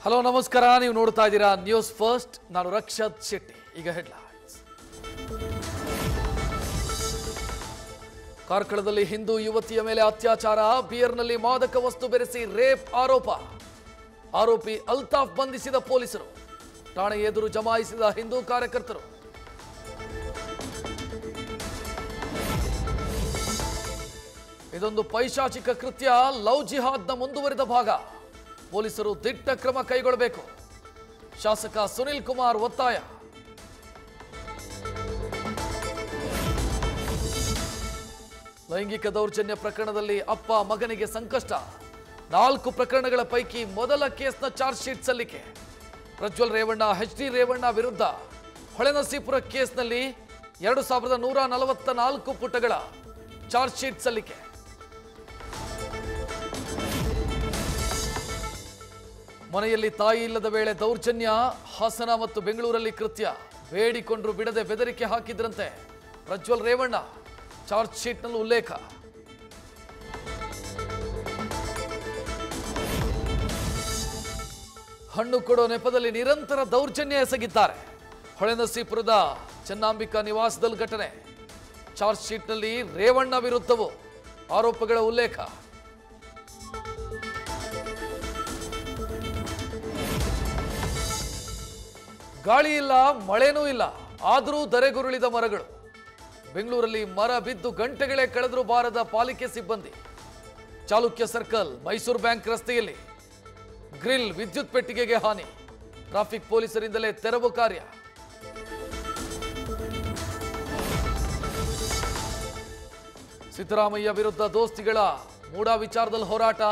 Hello ನಮಸ್ಕಾರ, ನೀವು ನೋಡ್ತಾ ಇದ್ದೀರಾ ನ್ಯೂಸ್ ಫಸ್ಟ್. ನಾನು ರಕ್ಷತ್ ಶೆಟ್ಟಿ. ಈಗ ಹೆಡ್ಲೈನ್ಸ್. ಕಾರ್ಕಳದಲ್ಲಿ ಹಿಂದೂ ಯುವತಿಯ ಮೇಲೆ ಅತ್ಯಾಚಾರ, ಬಿಯರ್ನಲ್ಲಿ ಮಾದಕ ವಸ್ತು ಬೆರೆಸಿ ರೇಪ್ ಆರೋಪ. ಆರೋಪಿ ಅಲ್ತಾಫ್ ಬಂಧಿಸಿದ ಪೊಲೀಸರು. ಠಾಣೆ ಎದುರು ಜಮಾಯಿಸಿದ ಹಿಂದೂ ಕಾರ್ಯಕರ್ತರು. ಇದೊಂದು ಪೈಶಾಚಿಕ ಕೃತ್ಯ, ಲವ್ ಜಿಹಾದ್ನ ಮುಂದುವರಿದ ಭಾಗ. ಪೊಲೀಸರು ದಿಟ್ಟ ಕ್ರಮ ಕೈಗೊಳ್ಳಬೇಕು. ಶಾಸಕ ಸುನಿಲ್ ಕುಮಾರ್ ಒತ್ತಾಯ. ಲೈಂಗಿಕ ದೌರ್ಜನ್ಯ ಪ್ರಕರಣದಲ್ಲಿ ಅಪ್ಪ ಮಗನಿಗೆ ಸಂಕಷ್ಟ. 4 ಪ್ರಕರಣಗಳ ಪೈಕಿ ಮೊದಲ ಕೇಸ್ನ ಚಾರ್ಜ್ ಶೀಟ್ ಸಲ್ಲಿಕೆ. ಪ್ರಜ್ವಲ್ ರೇವಣ್ಣ, HD ರೇವಣ್ಣ ವಿರುದ್ಧ ಹೊಳೆನರಸೀಪುರ ಕೇಸ್ನಲ್ಲಿ 2144 ಪುಟಗಳ ಚಾರ್ಜ್ ಶೀಟ್ ಸಲ್ಲಿಕೆ. ಮನೆಯಲ್ಲಿ ತಾಯಿ ಇಲ್ಲದ ವೇಳೆ ದೌರ್ಜನ್ಯ. ಹಾಸನ ಮತ್ತು ಬೆಂಗಳೂರಲ್ಲಿ ಕೃತ್ಯ. ಬೇಡಿಕೊಂಡ್ರು ಬಿಡದೆ ಬೆದರಿಕೆ ಹಾಕಿದ್ರಂತೆ ಪ್ರಜ್ವಲ್ ರೇವಣ್ಣ. ಚಾರ್ಜ್ ಶೀಟ್ನಲ್ಲಿ ಉಲ್ಲೇಖ. ಹಣ್ಣು ಕೊಡೋ ನೆಪದಲ್ಲಿ ನಿರಂತರ ದೌರ್ಜನ್ಯ ಎಸಗಿದ್ದಾರೆ. ಹೊಳೆನರಸೀಪುರದ ಚೆನ್ನಾಂಬಿಕಾ ನಿವಾಸದಲ್ಲಿ ಘಟನೆ. ಚಾರ್ಜ್ ಶೀಟ್ನಲ್ಲಿ ರೇವಣ್ಣ ವಿರುದ್ಧವೂ ಆರೋಪಗಳ ಉಲ್ಲೇಖ. ಗಾಳಿ ಇಲ್ಲ, ಮಳೆನೂ ಇಲ್ಲ, ಆದರೂ ಧರೆಗುರುಳಿದ ಮರಗಳು. ಬೆಂಗಳೂರಲ್ಲಿ ಮರ ಬಿದ್ದು ಗಂಟೆಗಳೇ ಕಳೆದರೂ ಬಾರದ ಪಾಲಿಕೆ ಸಿಬ್ಬಂದಿ. ಚಾಲುಕ್ಯ ಸರ್ಕಲ್, ಮೈಸೂರು ಬ್ಯಾಂಕ್ ರಸ್ತೆಯಲ್ಲಿ ಗ್ರಿಲ್, ವಿದ್ಯುತ್ ಪೆಟ್ಟಿಗೆಗೆ ಹಾನಿ. ಟ್ರಾಫಿಕ್ ಪೊಲೀಸರಿಂದಲೇ ತೆರವು ಕಾರ್ಯ. ಸಿದ್ದರಾಮಯ್ಯ ವಿರುದ್ಧ ದೋಸ್ತಿಗಳ ಮೂಡಾ ವಿಚಾರದಲ್ಲಿ ಹೋರಾಟ.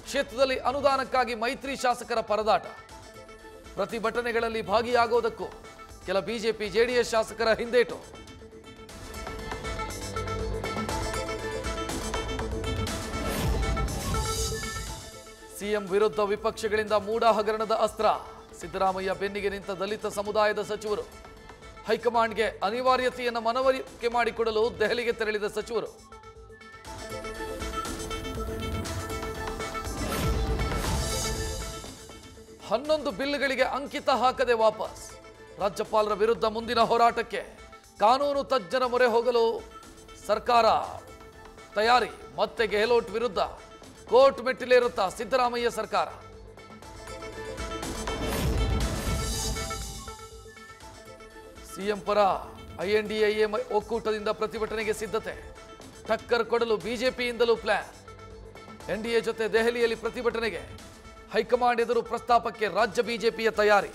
ಕ್ಷೇತ್ರದಲ್ಲಿ ಅನುದಾನಕ್ಕಾಗಿ ಮೈತ್ರಿ ಶಾಸಕರ ಪರದಾಟ. ಪ್ರತಿಭಟನೆಗಳಲ್ಲಿ ಭಾಗಿಯಾಗುವುದಕ್ಕೂ ಕೆಲ ಬಿಜೆಪಿ ಜೆಡಿಎಸ್ ಶಾಸಕರ ಹಿಂದೇಟು. ಸಿಎಂ ವಿರುದ್ಧ ವಿಪಕ್ಷಗಳಿಂದ ಮೂಡಾ ಹಗರಣದ ಅಸ್ತ್ರ. ಸಿದ್ದರಾಮಯ್ಯ ಬೆನ್ನಿಗೆ ನಿಂತ ದಲಿತ ಸಮುದಾಯದ ಸಚಿವರು. ಹೈಕಮಾಂಡ್ಗೆ ಅನಿವಾರ್ಯತೆಯನ್ನು ಮನವರಿಕೆ ಮಾಡಿಕೊಡಲು ದೆಹಲಿಗೆ ತೆರಳಿದ ಸಚಿವರು. ಹನ್ನೊಂದು ಬಿಲ್ಗಳಿಗೆ ಅಂಕಿತ ಹಾಕದೆ ವಾಪಸ್. ರಾಜ್ಯಪಾಲರ ವಿರುದ್ಧ ಮುಂದಿನ ಹೋರಾಟಕ್ಕೆ ಕಾನೂನು ತಜ್ಞರ ಮೊರೆ ಹೋಗಲು ಸರ್ಕಾರ ತಯಾರಿ. ಮತ್ತೆ ಗೆಹ್ಲೋಟ್ ವಿರುದ್ಧ ಕೋರ್ಟ್ ಮೆಟ್ಟಿಲೇರುತ್ತಾ ಸಿದ್ದರಾಮಯ್ಯ ಸರ್ಕಾರ. ಸಿಎಂ ಪರ INDIA ಒಕ್ಕೂಟದಿಂದ ಪ್ರತಿಭಟನೆಗೆ ಸಿದ್ಧತೆ. ಟಕ್ಕರ್ ಕೊಡಲು ಬಿಜೆಪಿಯಿಂದಲೂ ಪ್ಲಾನ್. NDA ಜೊತೆ ದೆಹಲಿಯಲ್ಲಿ ಪ್ರತಿಭಟನೆಗೆ. ಹೈಕಮಾಂಡ್ ಎದುರು ಪ್ರಸ್ತಾಪಕ್ಕೆ ರಾಜ್ಯ ಬಿಜೆಪಿಯ ತಯಾರಿ.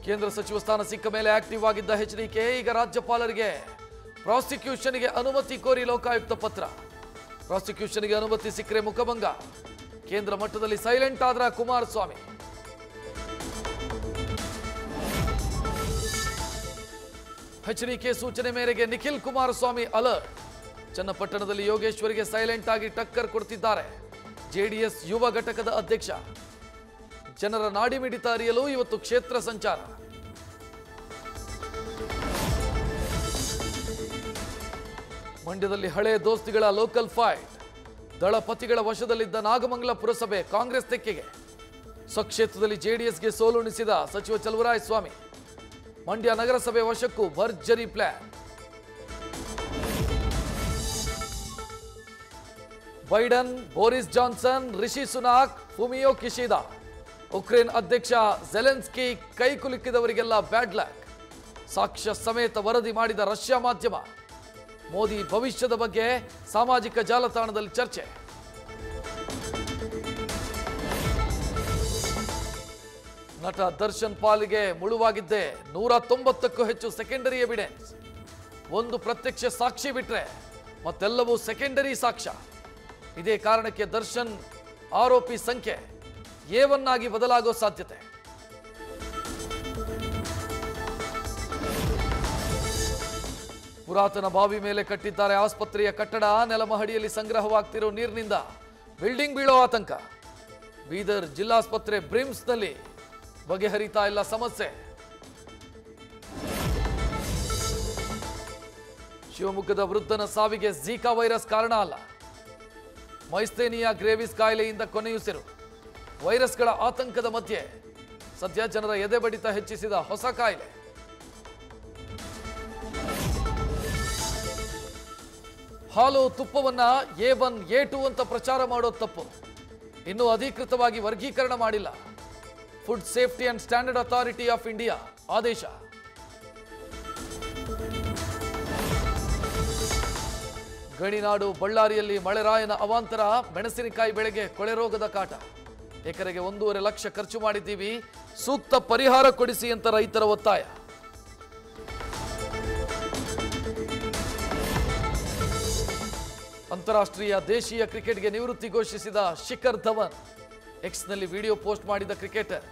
ಕೇಂದ್ರ ಸಚಿವ ಸ್ಥಾನ ಸಿಕ್ಕ ಮೇಲೆ ಆಕ್ಟಿವ್ ಆಗಿದ್ದ HDK ಈಗ ರಾಜ್ಯಪಾಲರಿಗೆ ಪ್ರಾಸಿಕ್ಯೂಷನ್ಗೆ ಅನುಮತಿ ಕೋರಿ ಲೋಕಾಯುಕ್ತ ಪತ್ರ. ಪ್ರಾಸಿಕ್ಯೂಷನ್ಗೆ ಅನುಮತಿ ಸಿಕ್ಕರೆ ಮುಖಭಂಗ. ಕೇಂದ್ರ ಮಟ್ಟದಲ್ಲಿ ಸೈಲೆಂಟ್ ಆದ್ರ ಕುಮಾರಸ್ವಾಮಿ. HDK ಸೂಚನೆ ಮೇರೆಗೆ ನಿಖಿಲ್ ಕುಮಾರಸ್ವಾಮಿ ಅಲರ್ಟ್. ಚನ್ನಪಟ್ಟಣದಲ್ಲಿ ಯೋಗೇಶ್ವರಿಗೆ ಸೈಲೆಂಟ್ ಆಗಿ ಟಕ್ಕರ್ ಕೊಡ್ತಿದ್ದಾರೆ JDS ಯುವ ಘಟಕದ ಅಧ್ಯಕ್ಷ. ಜನರ ನಾಡಿಮಿಡಿತ ಅರಿಯಲು ಇವತ್ತು ಕ್ಷೇತ್ರ ಸಂಚಾರ. ಮಂಡ್ಯದಲ್ಲಿ ಹಳೆ ದೋಸ್ತಿಗಳ ಲೋಕಲ್ ಫೈಟ್. ದಳಪತಿಗಳ ವಶದಲ್ಲಿದ್ದ ನಾಗಮಂಗಲ ಪುರಸಭೆ ಕಾಂಗ್ರೆಸ್ ತೆಕ್ಕೆಗೆ. ಸ್ವಕ್ಷೇತ್ರದಲ್ಲಿ JDSಗೆ ಸೋಲುಣಿಸಿದ ಸಚಿವ ಚಲುವರಾಯಸ್ವಾಮಿ. ಮಂಡ್ಯ ನಗರಸಭೆ ವಶಕ್ಕೂ ಭರ್ಜರಿ plan. Biden, Boris Johnson, Rishi Sunak, Fumio Kishida. Ukraine ಅಧ್ಯಕ್ಷ ಝೆಲೆನ್ಸ್ಕಿ ಕೈ ಕುಲುಕಿದವರಿಗೆಲ್ಲ ಬ್ಯಾಡ್ ಲಕ್. ಸಾಕ್ಷ್ಯ ಸಮೇತ ವರದಿ ಮಾಡಿದ ರಷ್ಯಾ ಮಾಧ್ಯಮ. ಮೋದಿ ಭವಿಷ್ಯದ ಬಗ್ಗೆ ಸಾಮಾಜಿಕ ಜಾಲತಾಣದಲ್ಲಿ ಚರ್ಚೆ. ನಟ ದರ್ಶನ್ ಪಾಲಿಗೆ ಮುಳುವಾಗಿದ್ದೆ 190ಕ್ಕೂ ಹೆಚ್ಚು ಸೆಕೆಂಡರಿ ಎವಿಡೆನ್ಸ್. ಒಂದು ಪ್ರತ್ಯಕ್ಷ ಸಾಕ್ಷಿ ಬಿಟ್ರೆ ಮತ್ತೆಲ್ಲವೂ ಸೆಕೆಂಡರಿ ಸಾಕ್ಷ್ಯ. ಇದೇ ಕಾರಣಕ್ಕೆ ದರ್ಶನ್ ಆರೋಪಿ ಸಂಖ್ಯೆ A1 ಆಗಿ ಬದಲಾಗೋ ಸಾಧ್ಯತೆ. ಪುರಾತನ ಬಾವಿ ಮೇಲೆ ಕಟ್ಟಿದ್ದಾರೆ ಆಸ್ಪತ್ರೆಯ ಕಟ್ಟಡ. ನೆಲಮಹಡಿಯಲ್ಲಿ ಸಂಗ್ರಹವಾಗ್ತಿರೋ ನೀರಿನಿಂದ ಬಿಲ್ಡಿಂಗ್ ಬೀಳೋ ಆತಂಕ. ಬೀದರ್ ಜಿಲ್ಲಾಸ್ಪತ್ರೆ ಬ್ರಿಮ್ಸ್ನಲ್ಲಿ ಬಗೆಹರಿತಾ ಇಲ್ಲ ಸಮಸ್ಯೆ. ಶಿವಮೊಗ್ಗದ ವೃದ್ಧನ ಸಾವಿಗೆ ಝೀಕಾ ವೈರಸ್ ಕಾರಣ ಅಲ್ಲ. ಮೈಸ್ಥೇನಿಯಾ ಗ್ರೇವಿಸ್ ಕಾಯಿಲೆಯಿಂದ ಕೊನೆಯುಸಿರು. ವೈರಸ್ಗಳ ಆತಂಕದ ಮಧ್ಯೆ ಸದ್ಯ ಜನರ ಎದೆ ಬಡಿತ ಹೆಚ್ಚಿಸಿದ ಹೊಸ ಕಾಯಿಲೆ. ಹಾಲು ತುಪ್ಪವನ್ನ A1 A2 ಅಂತ ಪ್ರಚಾರ ಮಾಡೋದು ತಪ್ಪು. ಇನ್ನೂ ಅಧಿಕೃತವಾಗಿ ವರ್ಗೀಕರಣ ಮಾಡಿಲ್ಲ. Food safety and standard authority of India ಆದೇಶ. ಗಣಿನಾಡು ಬಳ್ಳಾರಿಯಲ್ಲಿ ಮಳೆರಾಯನ ಅವಾಂತರ. ಮೆಣಸಿನಕಾಯಿ ಬೆಳೆಗೆ ಕೊಳೆ ರೋಗದ ಕಾಟ. ಎಕರೆಗೆ 1.5 ಲಕ್ಷ ಖರ್ಚು ಮಾಡಿದ್ದೀವಿ, ಸೂಕ್ತ ಪರಿಹಾರ ಕೊಡಿಸಿ ಅಂತ ರೈತರ ಒತ್ತಾಯ. ಅಂತಾರಾಷ್ಟ್ರೀಯ ದೇಶೀಯ ಕ್ರಿಕೆಟ್ಗೆ ನಿವೃತ್ತಿ ಘೋಷಿಸಿದ ಶಿಖರ್ ಧವನ್. ಎಕ್ಸ್ನಲ್ಲಿ ವಿಡಿಯೋ ಪೋಸ್ಟ್ ಮಾಡಿದ ಕ್ರಿಕೆಟರ್.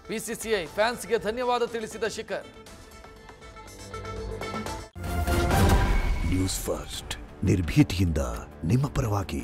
ಬಿಸಿಸಿಐ ಫ್ಯಾನ್ಸ್ಗೆ ಧನ್ಯವಾದ ತಿಳಿಸಿದ ಶಿಖರ್. ನ್ಯೂಸ್ ಫಸ್ಟ್ ನಿರ್ಭೀತಿಯಿಂದ ನಿಮ್ಮ ಪರವಾಗಿ.